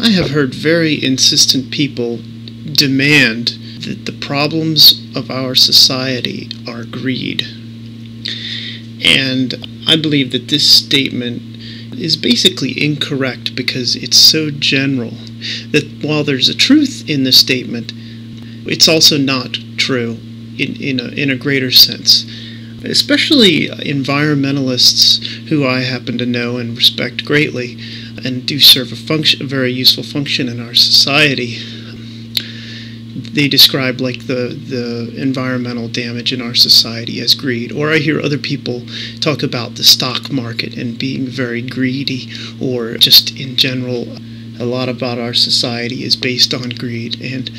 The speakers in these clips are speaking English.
I have heard very insistent people demand that the problems of our society are greed. And I believe that this statement is basically incorrect because it's so general that while there's a truth in the statement, it's also not true in a greater sense. Especially environmentalists who I happen to know and respect greatly and do serve a very useful function in our society. They describe like the environmental damage in our society as greed. Or I hear other people talk about the stock market and being very greedy, or just in general, a lot about our society is based on greed. And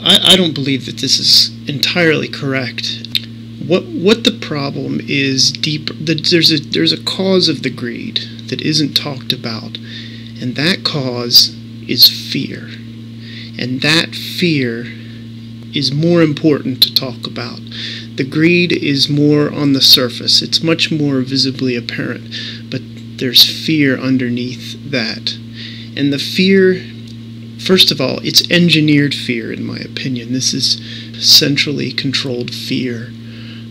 I don't believe that this is entirely correct. What the problem is deeper. There's a cause of the greed that isn't talked about, and that cause is fear. And that fear is more important to talk about. The greed is more on the surface. It's much more visibly apparent, but there's fear underneath that. And the fear, first of all, it's engineered fear, in my opinion. This is centrally controlled fear.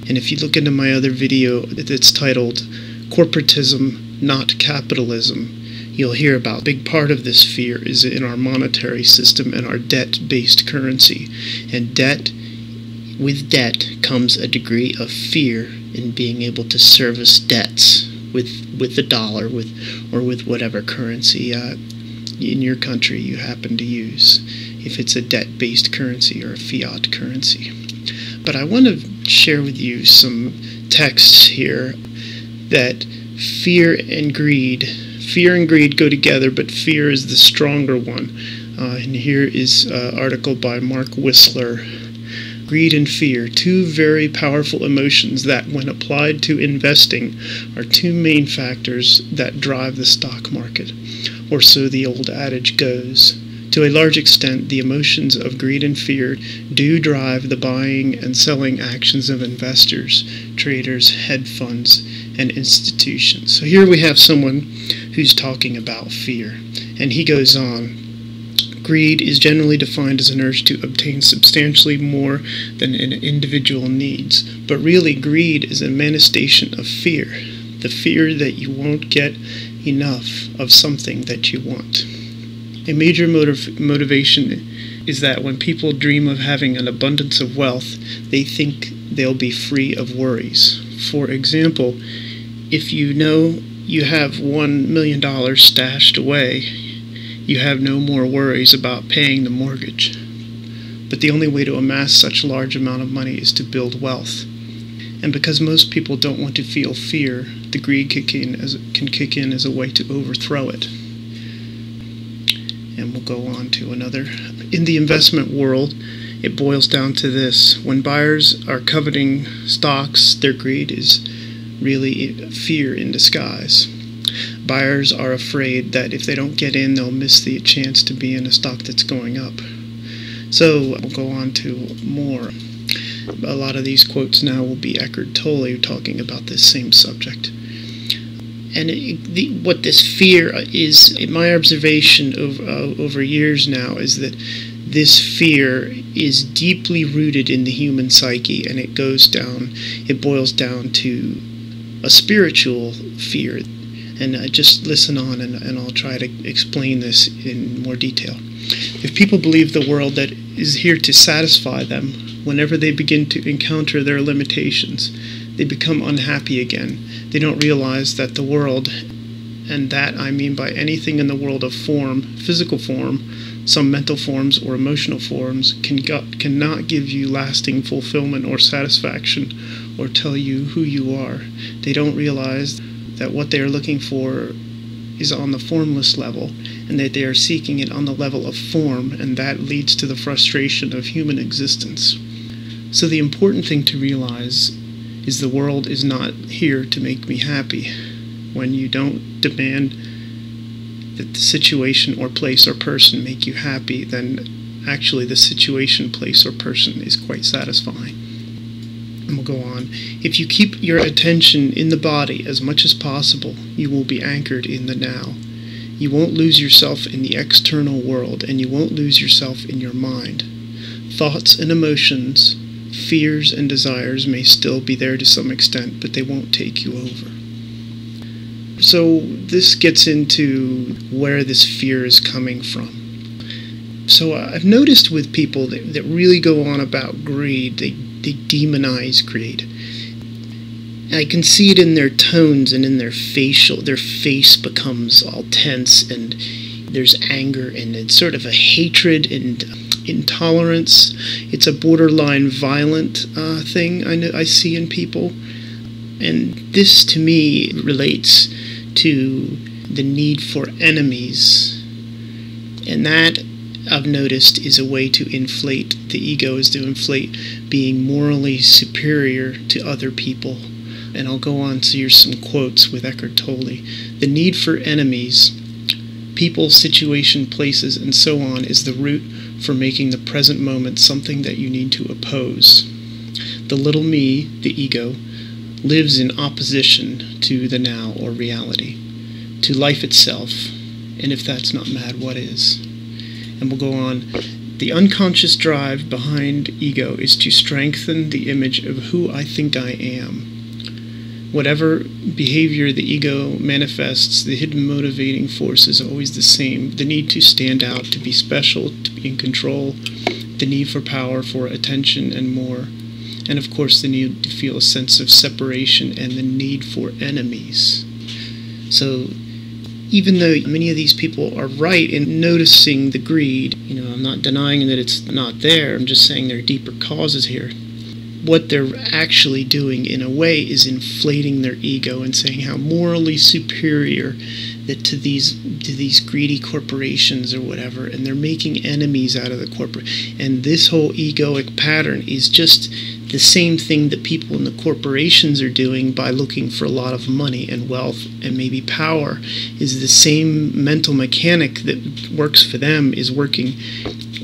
And if you look into my other video that's titled Corporatism, Not Capitalism, you'll hear about a big part of this fear is in our monetary system and our debt-based currency. And with debt comes a degree of fear in being able to service debts with the dollar, or with whatever currency in your country you happen to use, if it's a debt-based currency or a fiat currency. But I want to share with you some texts here that fear and greed go together, but fear is the stronger one. And here is an article by Mark Whistler. Greed and fear, two very powerful emotions that, when applied to investing, are two main factors that drive the stock market. Or so the old adage goes. To a large extent, the emotions of greed and fear do drive the buying and selling actions of investors, traders, hedge funds, and institutions. So here we have someone who's talking about fear, and he goes on. Greed is generally defined as an urge to obtain substantially more than an individual needs, but really greed is a manifestation of fear, the fear that you won't get enough of something that you want. A major motivation is that when people dream of having an abundance of wealth, they think they'll be free of worries. For example, if you know you have $1 million stashed away, you have no more worries about paying the mortgage. But the only way to amass such a large amount of money is to build wealth. And because most people don't want to feel fear, the greed can kick in as a way to overthrow it. And we'll go on to another. In the investment world, it boils down to this. When buyers are coveting stocks, their greed is really fear in disguise. Buyers are afraid that if they don't get in, they'll miss the chance to be in a stock that's going up. So we'll go on to more. A lot of these quotes now will be Eckhart Tolle talking about this same subject. And what this fear is, in my observation over years now, is that this fear is deeply rooted in the human psyche, and it boils down to a spiritual fear. And just listen on, and I'll try to explain this in more detail. If people believe the world that is here to satisfy them, whenever they begin to encounter their limitations, they become unhappy again. They don't realize that the world, and that I mean by anything in the world of form, physical form, some mental forms or emotional forms, cannot give you lasting fulfillment or satisfaction or tell you who you are. They don't realize that what they are looking for is on the formless level, and that they are seeking it on the level of form, and that leads to the frustration of human existence. So the important thing to realize is the world is not here to make me happy. When you don't demand that the situation or place or person make you happy, then actually the situation, place, or person is quite satisfying. And we'll go on. If you keep your attention in the body as much as possible, you will be anchored in the now. You won't lose yourself in the external world, and you won't lose yourself in your mind. Thoughts and emotions, fears and desires may still be there to some extent, but they won't take you over. So this gets into where this fear is coming from. So I've noticed with people that really go on about greed, they demonize greed. I can see it in their tones and in their face becomes all tense, and there's anger, and it's sort of a hatred and intolerance. It's a borderline violent thing I see in people. And this to me relates to the need for enemies. And that, I've noticed, is a way to inflate the ego, is to inflate being morally superior to other people. And I'll go on to here's some quotes with Eckhart Tolle. The need for enemies, people, situation, places, and so on, is the root for making the present moment something that you need to oppose. The little me, the ego, lives in opposition to the now or reality, to life itself, and if that's not mad, what is? And we'll go on. The unconscious drive behind ego is to strengthen the image of who I think I am. Whatever behavior the ego manifests, the hidden motivating force is always the same. The need to stand out, to be special, to be in control, the need for power, for attention, and more. And of course the need to feel a sense of separation and the need for enemies. So even though many of these people are right in noticing the greed, I'm not denying that it's not there, I'm just saying there are deeper causes here. What they're actually doing in a way is inflating their ego and saying how morally superior that to these greedy corporations or whatever, and they're making enemies out of the corporate. And this whole egoic pattern is just the same thing that people in the corporations are doing by looking for a lot of money and wealth and maybe power, is the same mental mechanic that works for them is working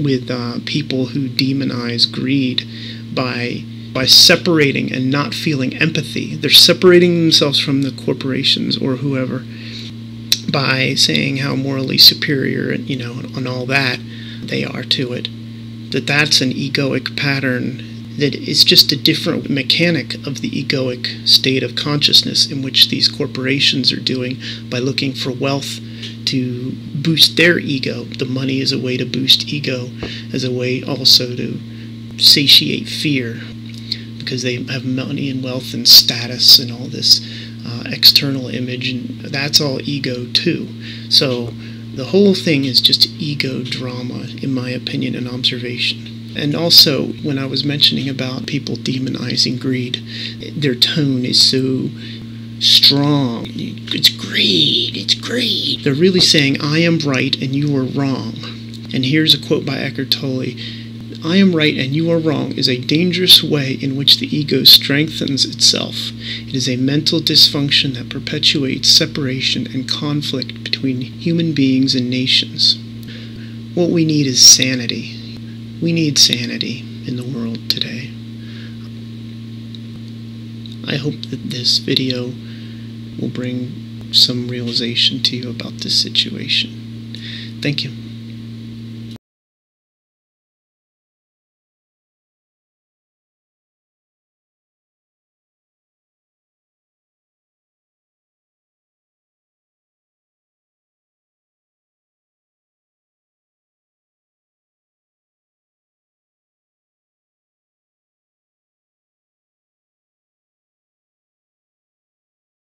with people who demonize greed by separating and not feeling empathy. They're separating themselves from the corporations or whoever by saying how morally superior, and all that they are to it. That's an egoic pattern that is just a different mechanic of the egoic state of consciousness in which these corporations are doing by looking for wealth to boost their ego. The money is a way to boost ego, as a way also to satiate fear, because they have money and wealth and status and all this external image, and that's all ego too. So the whole thing is just ego drama, in my opinion and observation. And also, when I was mentioning about people demonizing greed, their tone is so strong. It's greed, it's greed. They're really saying, I am right and you are wrong. And here's a quote by Eckhart Tolle. I am right and you are wrong is a dangerous way in which the ego strengthens itself. It is a mental dysfunction that perpetuates separation and conflict between human beings and nations. What we need is sanity. We need sanity in the world today. I hope that this video will bring some realization to you about this situation. Thank you.